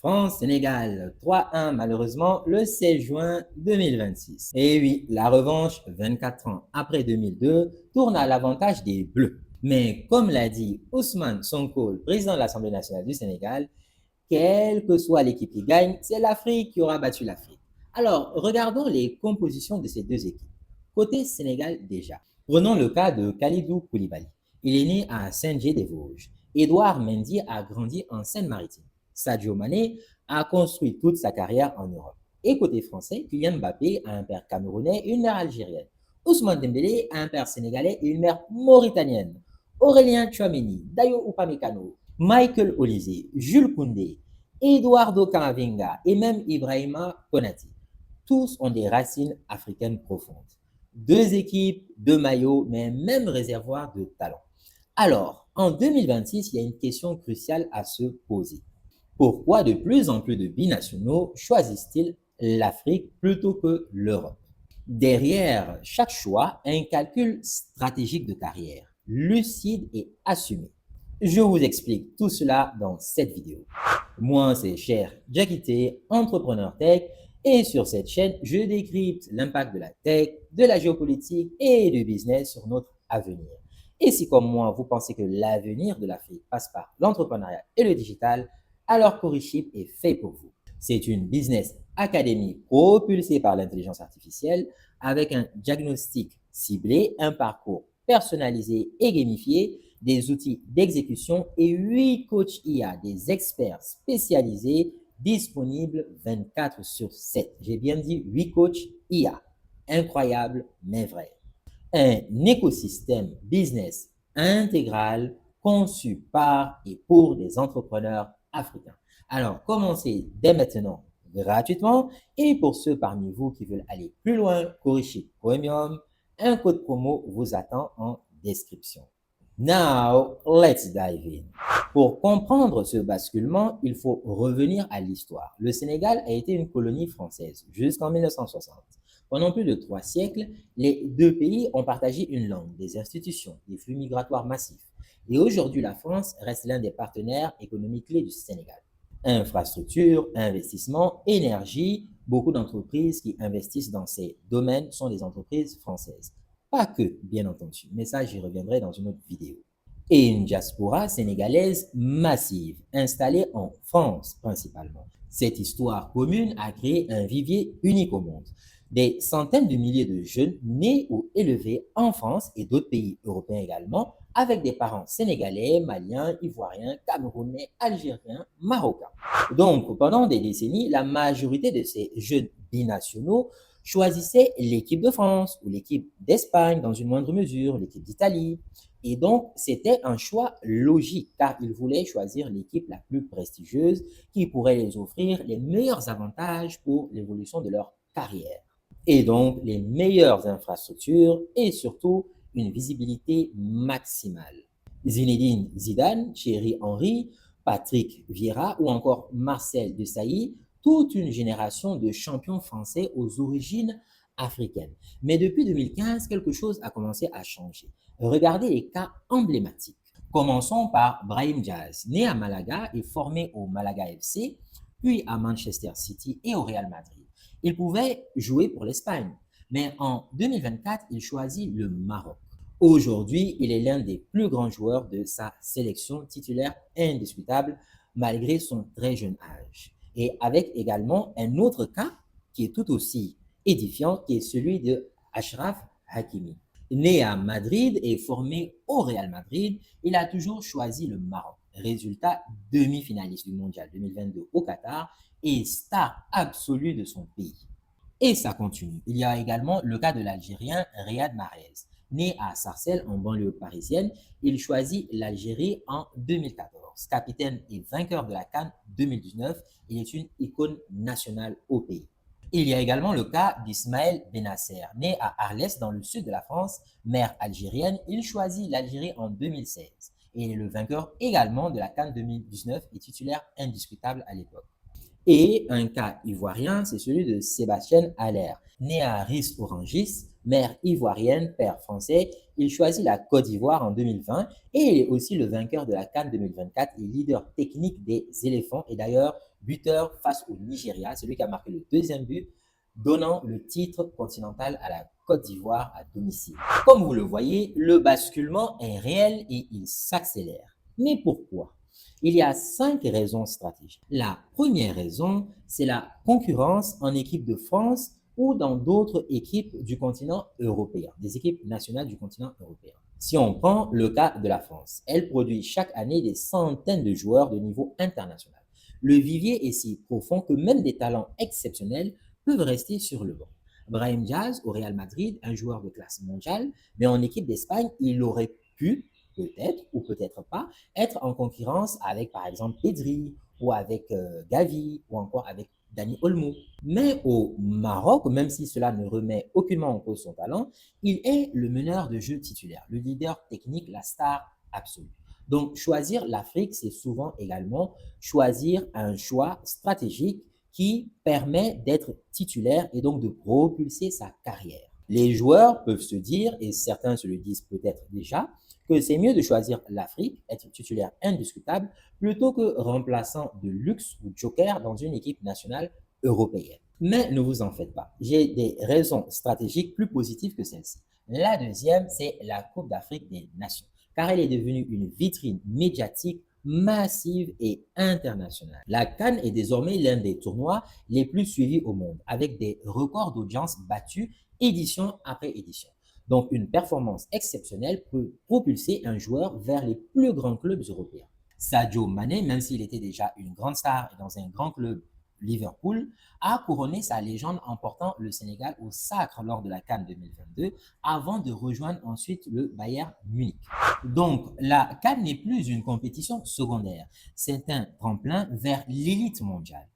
France-Sénégal 3-1 malheureusement le 16 juin 2026. Et oui, la revanche 24 ans après 2002 tourne à l'avantage des Bleus. Mais comme l'a dit Ousmane Sonko, le président de l'Assemblée nationale du Sénégal, quelle que soit l'équipe qui gagne, c'est l'Afrique qui aura battu l'Afrique. Alors, regardons les compositions de ces deux équipes. Côté Sénégal déjà, prenons le cas de Khalidou Koulibaly. Il est né à Saint-Dié-des-Vosges. Édouard Mendy a grandi en Seine-Maritime. Sadio Mané a construit toute sa carrière en Europe. Et côté français, Kylian Mbappé a un père camerounais et une mère algérienne. Ousmane Dembélé a un père sénégalais et une mère mauritanienne. Aurélien Tchouameni, Dayo Upamecano, Michael Olise, Jules Koundé, Eduardo Camavinga et même Ibrahima Konati. Tous ont des racines africaines profondes. Deux équipes, deux maillots, mais même réservoir de talent. Alors, en 2026, il y a une question cruciale à se poser. Pourquoi de plus en plus de binationaux choisissent-ils l'Afrique plutôt que l'Europe? Derrière chaque choix, un calcul stratégique de carrière, lucide et assumé. Je vous explique tout cela dans cette vidéo. Moi, c'est Cher Diakité, entrepreneur tech, et sur cette chaîne, je décrypte l'impact de la tech, de la géopolitique et du business sur notre avenir. Et si comme moi, vous pensez que l'avenir de l'Afrique passe par l'entrepreneuriat et le digital, alors Coriship est fait pour vous. C'est une business académie propulsée par l'intelligence artificielle avec un diagnostic ciblé, un parcours personnalisé et gamifié, des outils d'exécution et 8 coachs IA, des experts spécialisés disponibles 24 sur 7. J'ai bien dit 8 coachs IA. Incroyable, mais vrai. Un écosystème business intégral conçu par et pour des entrepreneurs africains. Alors, commencez dès maintenant gratuitement et pour ceux parmi vous qui veulent aller plus loin, Coriship Premium, un code promo vous attend en description. Now, let's dive in. Pour comprendre ce basculement, il faut revenir à l'histoire. Le Sénégal a été une colonie française jusqu'en 1960. Pendant plus de 3 siècles, les deux pays ont partagé une langue, des institutions, des flux migratoires massifs. Et aujourd'hui, la France reste l'un des partenaires économiques clés du Sénégal. Infrastructures, investissements, énergie, beaucoup d'entreprises qui investissent dans ces domaines sont des entreprises françaises. Pas que, bien entendu, mais ça, j'y reviendrai dans une autre vidéo. Et une diaspora sénégalaise massive, installée en France principalement. Cette histoire commune a créé un vivier unique au monde. Des centaines de milliers de jeunes nés ou élevés en France et d'autres pays européens également, avec des parents sénégalais, maliens, ivoiriens, camerounais, algériens, marocains. Donc, pendant des décennies, la majorité de ces jeunes binationaux choisissaient l'équipe de France ou l'équipe d'Espagne dans une moindre mesure, l'équipe d'Italie. Et donc, c'était un choix logique car ils voulaient choisir l'équipe la plus prestigieuse qui pourrait les offrir les meilleurs avantages pour l'évolution de leur carrière. Et donc, les meilleures infrastructures et surtout une visibilité maximale. Zinedine Zidane, Thierry Henry, Patrick Vieira ou encore Marcel Desailly, toute une génération de champions français aux origines africaines. Mais depuis 2015, quelque chose a commencé à changer. Regardez les cas emblématiques. Commençons par Brahim Diaz, né à Malaga et formé au Malaga FC, puis à Manchester City et au Real Madrid. Il pouvait jouer pour l'Espagne, mais en 2024, il choisit le Maroc. Aujourd'hui, il est l'un des plus grands joueurs de sa sélection, titulaire indiscutable malgré son très jeune âge. Et avec également un autre cas qui est tout aussi édifiant, qui est celui de Achraf Hakimi. Né à Madrid et formé au Real Madrid, il a toujours choisi le Maroc. Résultat, demi-finaliste du Mondial 2022 au Qatar et star absolue de son pays. Et ça continue. Il y a également le cas de l'Algérien Riyad Mahrez. Né à Sarcelles, en banlieue parisienne, il choisit l'Algérie en 2014. Capitaine et vainqueur de la CAN 2019, il est une icône nationale au pays. Il y a également le cas d'Ismaël Benasser. Né à Arles, dans le sud de la France, mère algérienne, il choisit l'Algérie en 2016. Et il est le vainqueur également de la CAN 2019 et titulaire indiscutable à l'époque. Et un cas ivoirien, c'est celui de Sébastien Haller. Né à Ris-Orangis, mère ivoirienne, père français, il choisit la Côte d'Ivoire en 2020 et il est aussi le vainqueur de la CAN 2024 et leader technique des éléphants et d'ailleurs buteur face au Nigeria, celui qui a marqué le deuxième but, donnant le titre continental à la Côte d'Ivoire à domicile. Comme vous le voyez, le basculement est réel et il s'accélère. Mais pourquoi? Il y a 5 raisons stratégiques. La première raison, c'est la concurrence en équipe de France ou dans d'autres équipes du continent européen, des équipes nationales du continent européen. Si on prend le cas de la France, elle produit chaque année des centaines de joueurs de niveau international. Le vivier est si profond que même des talents exceptionnels peuvent rester sur le banc. Brahim Diaz au Real Madrid, un joueur de classe mondiale, mais en équipe d'Espagne, il aurait pu, peut-être ou peut-être pas, être en concurrence avec par exemple Pedri ou avec Gavi ou encore avec Dani Olmo. Mais au Maroc, même si cela ne remet aucunement en cause son talent, il est le meneur de jeu titulaire, le leader technique, la star absolue. Donc, choisir l'Afrique, c'est souvent également choisir un choix stratégique qui permet d'être titulaire et donc de propulser sa carrière. Les joueurs peuvent se dire, et certains se le disent peut-être déjà, que c'est mieux de choisir l'Afrique, être titulaire indiscutable, plutôt que remplaçant de luxe ou joker dans une équipe nationale européenne. Mais ne vous en faites pas, j'ai des raisons stratégiques plus positives que celles-ci. La deuxième, c'est la Coupe d'Afrique des Nations, car elle est devenue une vitrine médiatique massive et internationale. La CAN est désormais l'un des tournois les plus suivis au monde, avec des records d'audience battus édition après édition. Donc, une performance exceptionnelle peut propulser un joueur vers les plus grands clubs européens. Sadio Mané, même s'il était déjà une grande star et dans un grand club, Liverpool, a couronné sa légende en portant le Sénégal au sacre lors de la CAN 2022 avant de rejoindre ensuite le Bayern Munich. Donc, la CAN n'est plus une compétition secondaire, c'est un tremplin vers l'élite mondiale.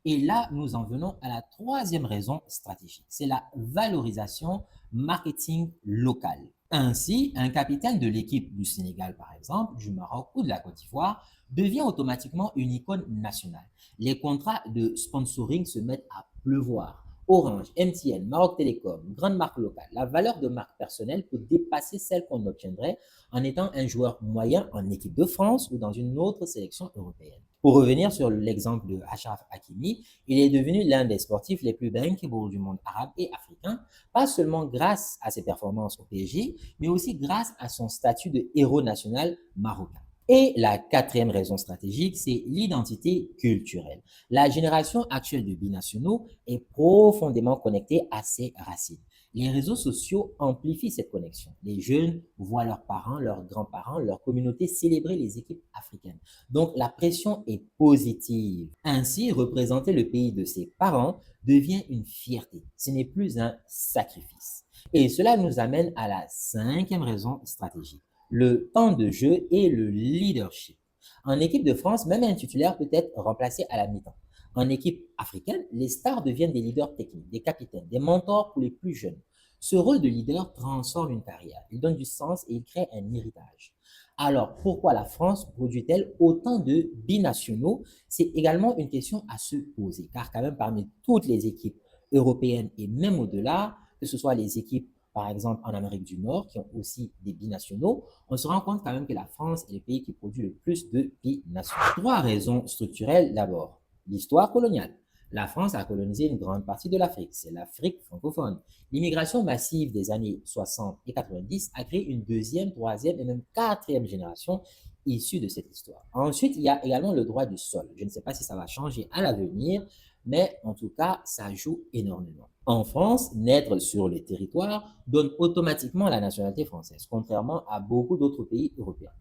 Et là, nous en venons à la troisième raison stratégique, c'est la valorisation marketing local. Ainsi, un capitaine de l'équipe du Sénégal, par exemple, du Maroc ou de la Côte d'Ivoire, devient automatiquement une icône nationale. Les contrats de sponsoring se mettent à pleuvoir. Orange, MTN, Maroc Télécom, grande marque locale. La valeur de marque personnelle peut dépasser celle qu'on obtiendrait en étant un joueur moyen en équipe de France ou dans une autre sélection européenne. Pour revenir sur l'exemple de Achraf Hakimi, il est devenu l'un des sportifs les plus bankable du monde arabe et africain, pas seulement grâce à ses performances au PSG, mais aussi grâce à son statut de héros national marocain. Et la quatrième raison stratégique, c'est l'identité culturelle. La génération actuelle de binationaux est profondément connectée à ses racines. Les réseaux sociaux amplifient cette connexion. Les jeunes voient leurs parents, leurs grands-parents, leur communauté célébrer les équipes africaines. Donc la pression est positive. Ainsi, représenter le pays de ses parents devient une fierté. Ce n'est plus un sacrifice. Et cela nous amène à la cinquième raison stratégique, le temps de jeu et le leadership. En équipe de France, même un titulaire peut être remplacé à la mi-temps. En équipe africaine, les stars deviennent des leaders techniques, des capitaines, des mentors pour les plus jeunes. Ce rôle de leader transforme une carrière, il donne du sens et il crée un héritage. Alors, pourquoi la France produit-elle autant de binationaux? C'est également une question à se poser, car quand même parmi toutes les équipes européennes et même au-delà, que ce soit les équipes par exemple en Amérique du Nord, qui ont aussi des binationaux, on se rend compte quand même que la France est le pays qui produit le plus de binationaux. Trois raisons structurelles d'abord. L'histoire coloniale. La France a colonisé une grande partie de l'Afrique, c'est l'Afrique francophone. L'immigration massive des années 60 et 90 a créé une deuxième, troisième et même quatrième génération issue de cette histoire. Ensuite, il y a également le droit du sol. Je ne sais pas si ça va changer à l'avenir, mais en tout cas, ça joue énormément. En France, naître sur le territoire donne automatiquement la nationalité française, contrairement à beaucoup d'autres pays européens.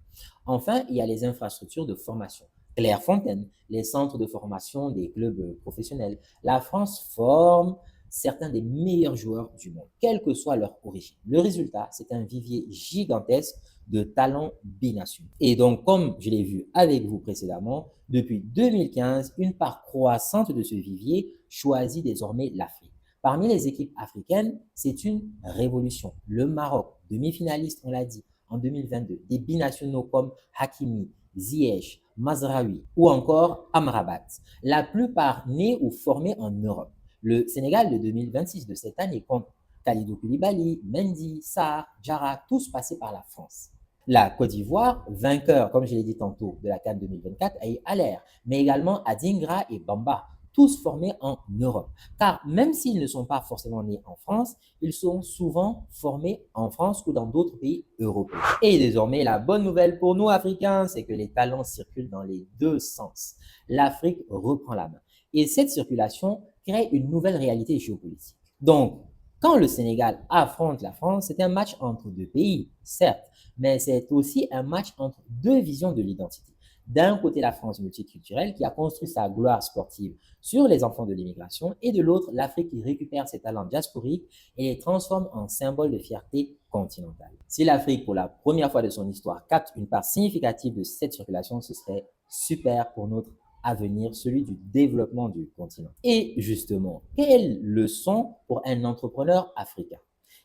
Enfin, il y a les infrastructures de formation. Clairefontaine, les centres de formation des clubs professionnels. La France forme certains des meilleurs joueurs du monde, quelle que soit leur origine. Le résultat, c'est un vivier gigantesque de talents binationaux. Et donc, comme je l'ai vu avec vous précédemment, depuis 2015, une part croissante de ce vivier choisit désormais l'Afrique. Parmi les équipes africaines, c'est une révolution. Le Maroc, demi-finaliste, on l'a dit, en 2022, des binationaux comme Hakimi, Ziyech, Mazraoui ou encore Amrabat, la plupart nés ou formés en Europe. Le Sénégal de 2026 de cette année compte Kalidou Koulibaly, Mendy, Sarr, Diarra, tous passés par la France. La Côte d'Ivoire, vainqueur, comme je l'ai dit tantôt, de la CAN 2024, a eu Aller, mais également Adingra et Bamba, tous formés en Europe. Car même s'ils ne sont pas forcément nés en France, ils sont souvent formés en France ou dans d'autres pays européens. Et désormais, la bonne nouvelle pour nous, Africains, c'est que les talents circulent dans les deux sens. L'Afrique reprend la main. Et cette circulation crée une nouvelle réalité géopolitique. Donc, quand le Sénégal affronte la France, c'est un match entre deux pays, certes, mais c'est aussi un match entre deux visions de l'identité. D'un côté, la France multiculturelle qui a construit sa gloire sportive sur les enfants de l'immigration et de l'autre, l'Afrique qui récupère ses talents diasporiques et les transforme en symboles de fierté continentale. Si l'Afrique, pour la première fois de son histoire, capte une part significative de cette circulation, ce serait super pour notre avenir, celui du développement du continent. Et justement, quelle leçon pour un entrepreneur africain?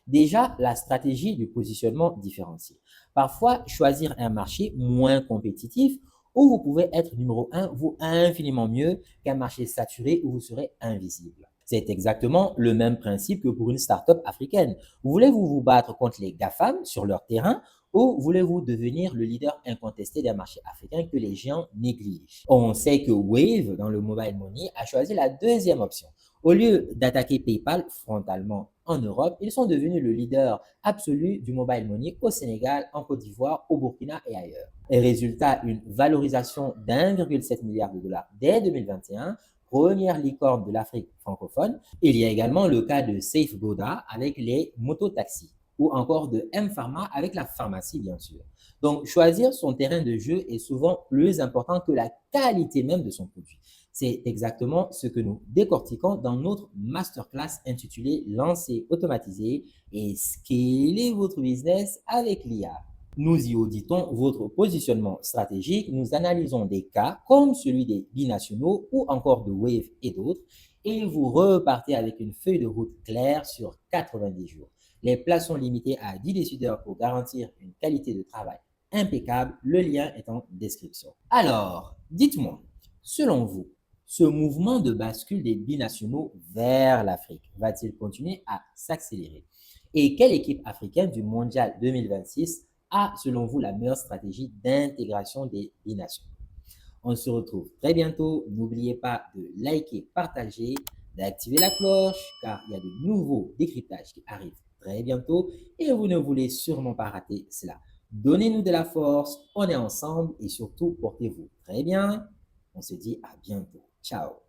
Déjà, la stratégie du positionnement différencié. Parfois, choisir un marché moins compétitif où vous pouvez être numéro un vaut infiniment mieux qu'un marché saturé où vous serez invisible. C'est exactement le même principe que pour une start-up africaine. Voulez-vous vous battre contre les GAFAM sur leur terrain ou voulez-vous devenir le leader incontesté d'un marché africain que les géants négligent? On sait que Wave, dans le mobile money, a choisi la deuxième option. Au lieu d'attaquer PayPal frontalement en Europe, ils sont devenus le leader absolu du mobile money au Sénégal, en Côte d'Ivoire, au Burkina et ailleurs. Et résultat, une valorisation d'1,7 milliard de dollars dès 2021, première licorne de l'Afrique francophone. Il y a également le cas de SafeGoda avec les mototaxis ou encore de M-Pharma avec la pharmacie, bien sûr. Donc, choisir son terrain de jeu est souvent plus important que la qualité même de son produit. C'est exactement ce que nous décortiquons dans notre masterclass intitulée Lancer, automatiser et scaler votre business avec l'IA. Nous y auditons votre positionnement stratégique, nous analysons des cas comme celui des binationaux ou encore de Wave et d'autres et vous repartez avec une feuille de route claire sur 90 jours. Les places sont limitées à 10 décideurs pour garantir une qualité de travail impeccable. Le lien est en description. Alors, dites-moi, selon vous, ce mouvement de bascule des binationaux vers l'Afrique va-t-il continuer à s'accélérer? Et quelle équipe africaine du Mondial 2026 a, selon vous, la meilleure stratégie d'intégration des binationaux? On se retrouve très bientôt. N'oubliez pas de liker, partager, d'activer la cloche car il y a de nouveaux décryptages qui arrivent très bientôt et vous ne voulez sûrement pas rater cela. Donnez-nous de la force, on est ensemble et surtout portez-vous très bien. On se dit à bientôt. Ciao.